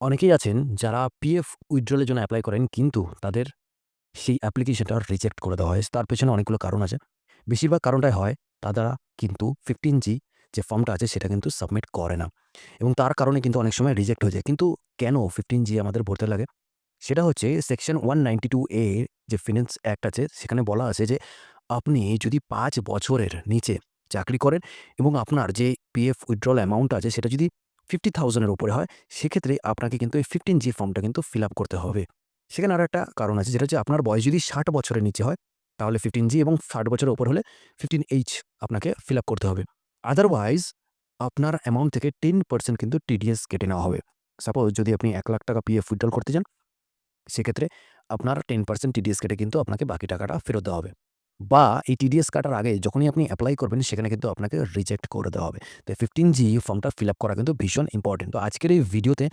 অনেকেই আছেন যারা পিএফ উইথড্রলের জন্য এপ্লাই করেন কিন্তু তাদের সেই অ্যাপ্লিকেশনটা রিজেক্ট করে দেওয়া হয়। তার পেছনে অনেকগুলো কারণ আছে। বেশিরভাগ কারণটাই হয় তারা কিন্তু 15G যে ফর্মটা আছে সেটা কিন্তু সাবমিট করে না এবং তার কারণে কিন্তু অনেক সময় রিজেক্ট হয়ে যায়। কিন্তু কেন 15G আমাদের ভরতে লাগে? সেটা হচ্ছে সেকশন 192A যে ফিন্যান্স অ্যাক্ট আছে সেখানে বলা আছে যে আপনি যদি ৫ বছরের নিচে চাকরি করেন এবং আপনার যে পিএফ উইথড্রল অ্যামাউন্ট আছে সেটা যদি 50,000 এর উপরে হয়, সেক্ষেত্রে আপনাকে কিন্তু এই 15G ফর্মটা কিন্তু ফিল আপ করতে হবে। সেখানে আরো একটা কারণ আছে যেটা হচ্ছে আপনার বয়স যদি 60 বছরের নিচে হয়, তাহলে 15G এবং 60 বছরের উপর হলে 15H আপনাকে ফিল আপ করতে হবে। আদারওয়াইজ আপনার অ্যামাউন্ট থেকে 10% কিন্তু টিডিএস কেটে নেওয়া হবে। সাপোজ যদি আপনি ৳১,০০,০০০ পিএফ উইথড্রল করতে চান, সেক্ষেত্রে আপনার 10% টিডিএস কেটে কিন্তু আপনাকে বাকি টাকাটা ফেরত দেওয়া হবে। বা এই টিডিএস কাটার আগে যখনই আপনি এপ্লাই করবেন সেখানে কিন্তু আপনাকে রিজেক্ট করে দেওয়া হবে। তো 15G ফর্মটা ফিল আপ করা কিন্তু ভীষণ ইম্পোর্টেন্ট। তো আজকের এই ভিডিওতে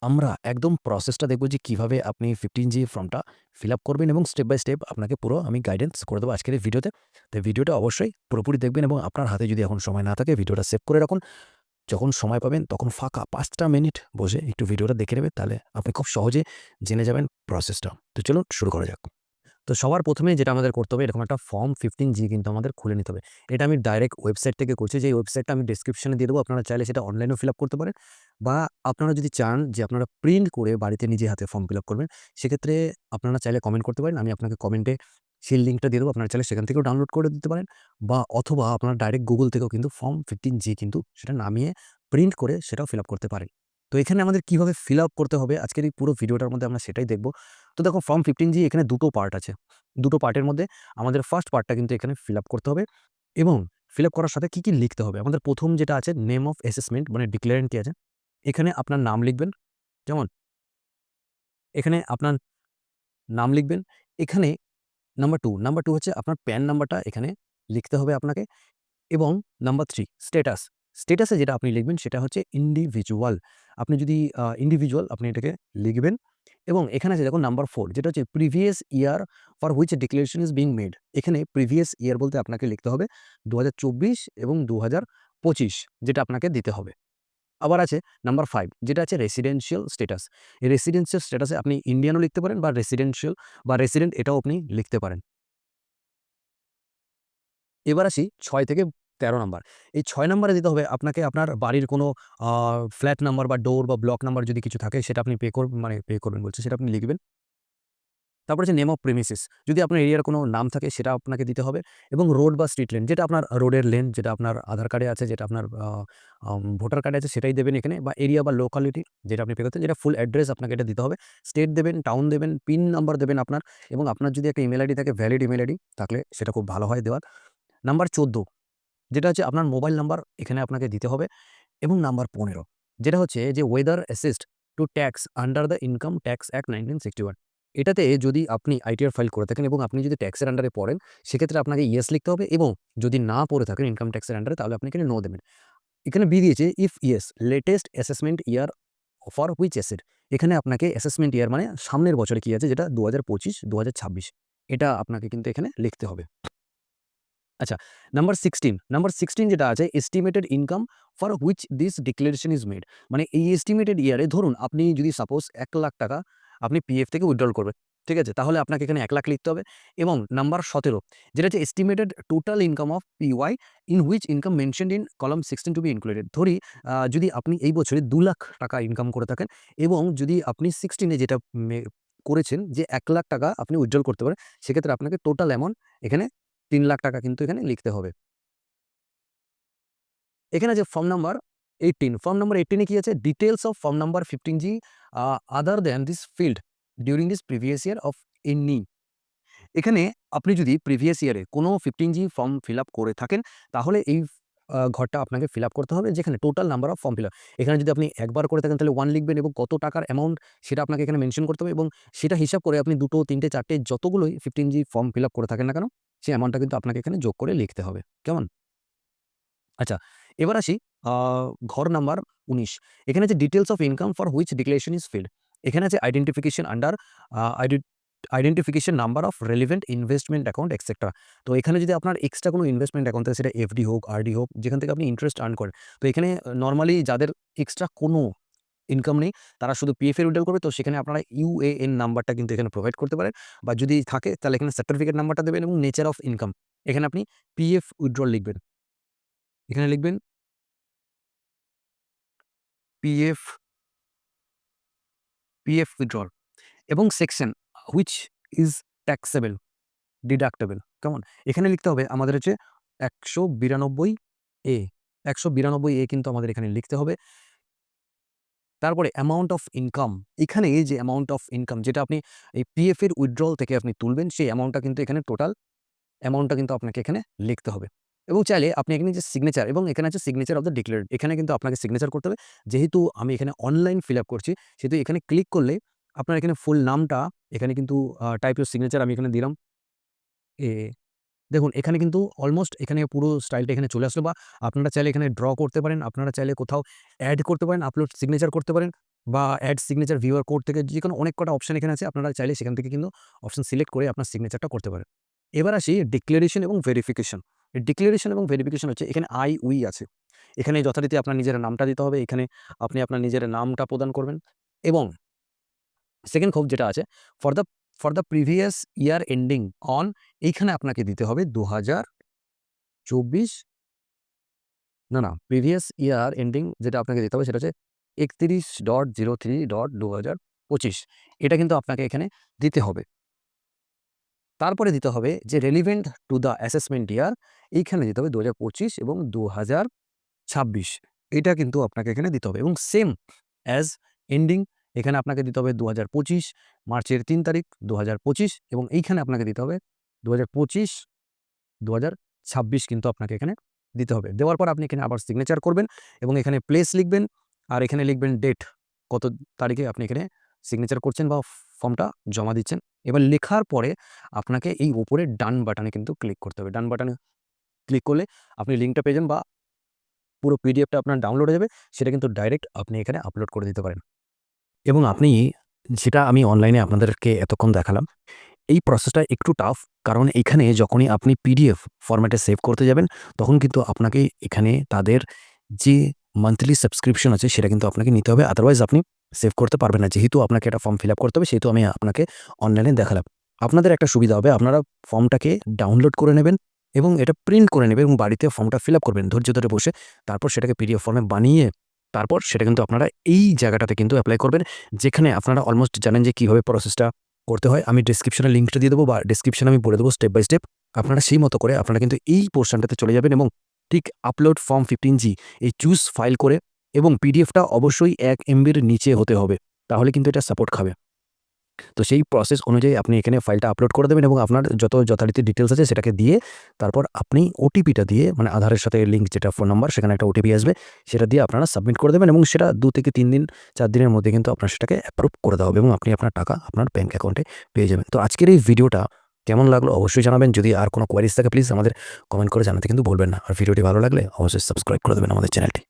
আমরা একদম প্রসেসটা দেখব যে কিভাবে আপনি 15G ফর্মটা ফিল আপ করবেন এবং স্টেপ বাই স্টেপ আপনাকে পুরো আমি গাইডেন্স করে দেবো আজকের এই ভিডিওতে। তো ভিডিওটা অবশ্যই পুরোপুরি দেখবেন এবং আপনার হাতে যদি এখন সময় না থাকে ভিডিওটা সেভ করে রাখুন। যখন সময় পাবেন তখন ফাঁকা ৫টা মিনিট বসে একটু ভিডিওটা দেখে নেবেন, তাহলে আপনি খুব সহজে জেনে যাবেন প্রসেসটা। তো চলুন শুরু করা যাক। তো সবার ১ম এ যেটা আমাদের করতে হবে এরকম একটা ফর্ম 15G কিন্তু আমাদের খুলে নিতে হবে। এটা আমি ডাইরেক্ট ওয়েবসাইট থেকে করছি। যেই ওয়েবসাইটটা আমি ডেসক্রিপশনে দিয়ে দেবো। আপনারা চাইলে সেটা অনলাইনেও ফিল আপ করতে পারেন বা আপনারা যদি চান যে আপনারা প্রিন্ট করে বাড়িতে নিজে হাতে ফর্ম ফিল আপ করবেন, সেক্ষেত্রে আপনারা চাইলে কমেন্ট করতে পারেন। আমি আপনাকে কমেন্টে সেই লিঙ্কটা দিয়ে দেবো। আপনারা চাইলে সেখান থেকেও ডাউনলোড করে দিতে পারেন বা অথবা আপনারা ডাইরেক্ট গুগল থেকেও কিন্তু ফর্ম 15G কিন্তু সেটা নামিয়ে প্রিন্ট করে সেটাও ফিল আপ করতে পারেন। তো এখানে আমাদের কিভাবে ফিল আপ করতে হবে আজকের এই পুরো ভিডিওটার মধ্যে আমরা সেটাই দেখব। তো দেখো ফর্ম 15G এখানে ২ টো পার্ট আছে। ২ টো পার্টের মধ্যে আমাদের ফার্স্ট পার্টটা কিন্তু এখানে ফিল আপ করতে হবে এবং ফিল আপ করার সাথে কি, কি লিখতে হবে? আমাদের ১ম যেটা আছে নেম অফ অ্যাসেসমেন্ট মানে ডিক্লারেন্ট কি আছে? এখানে আপনার নাম লিখবেন। যেমন এখানে আপনার নাম লিখবেন। এখানে নাম্বার 2 হচ্ছে আপনার প্যান নাম্বারটা এখানে লিখতে হবে আপনাকে এবং নাম্বার 3 স্ট্যাটাস। স্ট্যাটাসে যেটা আপনি লিখবেন সেটা হচ্ছে ইন্ডিভিজুয়াল। আপনি যদি ইন্ডিভিজুয়াল আপনি এটাকে লিখবেন এবং এখানে আছে দেখুন নাম্বার 4 যেটা হচ্ছে previous year for which declaration is being made. এখানে প্রিভিয়াস ইয়ার বলতে আপনাকে লিখতে হবে ২০২৪ এবং ২০২৫ যেটা আপনাকে দিতে হবে। আবার আছে নাম্বার 5 যেটা আছে রেসিডেন্সিয়াল স্ট্যাটাস। এই রেসিডেন্সিয়াল স্ট্যাটাসে আপনি ইন্ডিয়ানও লিখতে পারেন বা রেসিডেন্সিয়াল বা রেসিডেন্ট এটাও আপনি লিখতে পারেন। এবার আসি ৬ থেকে ১৩ নাম্বার। এই ৬ নাম্বারে দিতে হবে আপনাকে আপনার বাড়ির কোনো আ ফ্ল্যাট নাম্বার বা ডোর বা ব্লক নাম্বার যদি কিছু থাকে সেটা আপনি পে করবেন বলছি সেটা আপনি লিখবেন। তারপর হচ্ছে নেম অফ প্রেমিসিস যদি আপনার এরিয়ার কোনো নাম থাকে সেটা আপনাকে দিতে হবে এবং রোড বা স্ট্রিট লেন যেটা আপনার রোডের লেন যেটা আপনার আধার কার্ডে আছে, যেটা আপনার ভোটার কার্ডে আছে সেটাই দেবেন এখানে বা এরিয়া বা লোকালিটি যেটা আপনি পে করতেন যেটা ফুল অ্যাড্রেস আপনাকে এটা দিতে হবে। স্টেট দেবেন, টাউন দেবেন, পিন নাম্বার দেবেন আপনার এবং আপনার যদি একটা ইমেইল আইডি থাকে ভ্যালিড ইমেইল আইডি থাকলে সেটা খুব ভালো হয় দেওয়ার। নাম্বার ১৪ যেটা হচ্ছে আপনার মোবাইল নাম্বার এখানে আপনাকে দিতে হবে এবং নাম্বার ১৫ যেটা হচ্ছে যে whether assessed to tax under the Income Tax Act 1961 এটাতে যদি আপনি আইটিআর ফাইল করে থাকেন এবং আপনি যদি ট্যাক্সের আন্ডারে পড়েন সেক্ষেত্রে আপনাকে ইয়েস লিখতে হবে এবং যদি না পড়ে থাকেন ইনকাম ট্যাক্সের আন্ডারে তাহলে আপনি এখানে নো দেবেন। এখানে বি দিয়েছে if yes latest assessment year for which asset এখানে আপনাকে অ্যাসেসমেন্ট ইয়ার মানে সামনের বছরে কি আছে যেটা ২০২৫, ২০২৬ এটা আপনাকে কিন্তু এখানে লিখতে হবে। আচ্ছা, নাম্বার 16 যেটা আছে estimated income for which this declaration is made. মানে এই এস্টিমেটেড ইয়ারে ধরুন আপনি যদি সাপোজ ৳১,০০,০০০ আপনি পিএফ থেকে উইথড্রল করবেন। ঠিক আছে? তাহলে আপনাকে এখানে ১,০০,০০০ লিখতে হবে এবং নাম্বার ১৭ যেটা হচ্ছে estimated total income of PY in which income mentioned in column 16 to be included. ধরি যদি আপনি এই বছরে ৳২,০০,০০০ ইনকাম করে থাকেন এবং যদি আপনি 16 এ যেটা মে করেছেন যে ৳১,০০,০০০ আপনি উইথড্রল করতে পারেন, সেক্ষেত্রে আপনাকে টোটাল অ্যামাউন্ট এখানে ৳৩,০০,০০০ কিন্তু এখানে লিখতে হবে। এখানে যে ফর্ম নাম্বার 18, ফর্ম নাম্বার 18 এ কি আছে? Details of form number 15G other than this field during this previous year of any. এখানে আপনি যদি প্রিভিয়াস ইয়ারে কোনো 15G ফর্ম ফিল আপ করে থাকেন, তাহলে এই ঘরটা আপনাকে ফিল আপ করতে হবে যেখানে total number of form fill up. এখানে যদি আপনি একবার করে থাকেন তাহলে 1 লিখবেন এবং কত টাকার অ্যামাউন্ট সেটা আপনাকে এখানে মেনশন করতে হবে এবং সেটা হিসাব করে আপনি ২ টো, ৩ টে, ৪ টে যতগুলোই 15G ফর্ম ফিল আপ করে থাকেন না কেন, সেই অ্যামাউন্টটা কিন্তু আপনাকে এখানে যোগ করে লিখতে হবে। কেমন? আচ্ছা, এবার আসি আ ঘর নাম্বার ১৯ এখানে যে details of income for which declaration is field এখানে আছে identification under a ID identification number of relevant investment account etcetera. তো এখানে যদি আপনার এক্সট্রা কোনো ইনভেস্টমেন্ট অ্যাকাউন্ট থাকে সেটা এফডি হোক, আরডি হোক যেখান থেকে আপনি ইন্টারেস্ট আর্ন করেন। তো এখানে নরমালি যাদের এক্সট্রা কোনো ইনকাম নেই, তারা শুধু পিএফ এর উইথড্রল করবে, তো সেখানে আপনারা ইউএএন নাম্বারটা কিন্তু এখানে প্রোভাইড করতে পারেন, বা যদি থাকে তাহলে এখানে সার্টিফিকেট নাম্বারটা দেবেন এবং নেচার অফ ইনকাম এখানে আপনি পিএফ উইথড্রল লিখবেন। এখানে লিখবেন পিএফ উইথড্রল এবং section which is taxable, deductible. কেমন? এখানে লিখতে হবে আমাদের হচ্ছে 192 এ 192 এ কিন্তু আমাদের এখানে লিখতে হবে। তারপরে অ্যামাউন্ট অফ ইনকাম, এখানে এই যে অ্যামাউন্ট অফ ইনকাম যেটা আপনি এই পিএফ এর উইথড্রল থেকে আপনি তুলবেন, সেই অ্যামাউন্টটা কিন্তু এখানে টোটাল অ্যামাউন্টটা কিন্তু আপনাকে এখানে লিখতে হবে। এবং চাইলে আপনি এখানে যে সিগনেচার, এবং এখানে আছে সিগনেচার অফ দ্য ডিক্লেয়ার্ড, এখানে কিন্তু আপনাকে সিগনেচার করতে হবে। যেহেতু আমি এখানে অনলাইন ফিল আপ করছি, সেহেতু এখানে ক্লিক করলে আপনার এখানে ফুল নামটা এখানে কিন্তু টাইপ ইউর সিগনেচার আমি এখানে দিলাম। দেখুন এখানে কিন্তু অলমোস্ট এখানে পুরো স্টাইলটা এখানে চলে আসলো, বা আপনারা চাইলে এখানে ড্র করতে পারেন, আপনারা চাইলে কোথাও অ্যাড করতে পারেন, আপলোড সিগনেচার করতে পারেন, বা অ্যাড সিগনেচার ভিউয়ার কোড থেকে যেকোনো অনেক কটা অপশন এখানে আছে। আপনারা চাইলে সেখান থেকে কিন্তু অপশন সিলেক্ট করে আপনার সিগনেচারটা করতে পারেন। এবার আসি ডিক্লারেশন এবং ভেরিফিকেশন। ডিক্লারেশন এবং ভেরিফিকেশন হচ্ছে এখানে আই উই আছে। এখানে যথারীতি আপনার নিজের নামটা দিতে হবে। এখানে আপনি আপনার নিজের নামটা প্রদান করবেন, এবং সেকেন্ড খোপ যেটা আছে for the previous year ending on, এইখানে আপনাকে দিতে হবে 2024, না প্রিভিয়াস ইয়ার এন্ডিং যেটা আপনাকে দিতে হবে সেটা হচ্ছে 31.03.2025, এটা কিন্তু আপনাকে এখানে দিতে হবে। তারপরে দিতে হবে যে রেলিভেন্ট টু দ্য অ্যাসেসমেন্ট ইয়ার, এইখানে দিতে হবে 2025 এবং 2026, এটা কিন্তু আপনাকে এখানে দিতে হবে। এবং সেম অ্যাজ এন্ডিং, এখানে আপনাকে দিতে হবে 2025 মার্চের 3 তারিখ 2025, এবং এইখানে আপনাকে দিতে হবে 2025 2026 কিন্তু আপনাকে এখানে দিতে হবে। দেওয়ার পর আপনি এখানে আবার সিগনেচার করবেন, এবং এখানে প্লেস লিখবেন, আর এখানে লিখবেন ডেট, কত তারিখে আপনি এখানে সিগনেচার করছেন বা ফর্মটা জমা দিচ্ছেন। এবার লেখার পরে আপনাকে এই উপরে ডান বাটনে কিন্তু ক্লিক করতে হবে। ডান বাটনে ক্লিক করলে আপনি লিঙ্কটা পেয়ে যাবেন, বা পুরো পিডিএফটা আপনার ডাউনলোড হয়ে যাবে, সেটা কিন্তু ডাইরেক্ট আপনি এখানে আপলোড করে দিতে পারেন। এবং আপনি যেটা আমি অনলাইনে আপনাদেরকে এতক্ষণ দেখালাম, এই প্রসেসটা একটু টাফ, কারণ এখানে যখনই আপনি পিডিএফ ফরম্যাটে সেভ করতে যাবেন, তখন কিন্তু আপনাকে এখানে তাদের যে মান্থলি সাবস্ক্রিপশন আছে সেটা কিন্তু আপনাকে নিতে হবে, আদারওয়াইজ আপনি সেভ করতে পারবেন না। যেহেতু আপনাকে একটা ফর্ম ফিল আপ করতে হবে, সেহেতু আমি আপনাকে অনলাইনে দেখালাম। আপনাদের একটা সুবিধা হবে, আপনারা ফর্মটাকে ডাউনলোড করে নেবেন এবং এটা প্রিন্ট করে নেবেন, এবং বাড়িতে ফর্মটা ফিল আপ করবেন ধৈর্য ধরে বসে। তারপর সেটাকে পিডিএফ ফর্মে বানিয়ে তারপর সেটা কিন্তু আপনারা এই জায়গাটাতে কিন্তু অ্যাপ্লাই করবেন, যেখানে আপনারা অলমোস্ট জানেন যে কীভাবে প্রসেসটা করতে হয়। আমি ডেসক্রিপশনে লিঙ্কটা দিয়ে দেবো, বা ডেসক্রিপশনে আমি বলে দেবো স্টেপ বাই স্টেপ। আপনারা সেই মতো করে আপনারা কিন্তু এই পোর্শনটাতে চলে যাবেন, এবং ঠিক আপলোড ফর্ম 15G এই চুজ ফাইল করে, এবং পিডিএফটা অবশ্যই 1 MBর নিচে হতে হবে, তাহলে কিন্তু এটা সাপোর্ট খাবে। তো সেই প্রসেস অনুযায়ী আপনি এখানে ফাইলটা আপলোড করে দেবেন, এবং আপনার যত যথারীতি ডিটেলস আছে সেটাকে দিয়ে তারপর আপনি ওটিপিটা দিয়ে, মানে আধারের সাথে লিঙ্ক যেটা ফোন নাম্বার, সেখানে একটা ওটিপি আসবে, সেটা দিয়ে আপনারা সাবমিট করে দেবেন, এবং সেটা 2 থেকে 3 দিন 4 দিনের মধ্যে কিন্তু আপনার সেটাকে অ্যাপ্রুভ করে দেওয়া হবে, এবং আপনি আপনার টাকা আপনার ব্যাঙ্ক অ্যাকাউন্টে পেয়ে যাবেন। তো আজকের এই ভিডিওটা কেমন লাগলো অবশ্যই জানাবেন। যদি আর কোনো কোয়ারিজ থাকে প্লিজ আমাদের কমেন্ট করে জানাতে কিন্তু ভুলবেন না। আর ভিডিওটি ভালো লাগলে অবশ্যই সাবস্ক্রাইব করে দেবেন আমাদের চ্যানেলটি।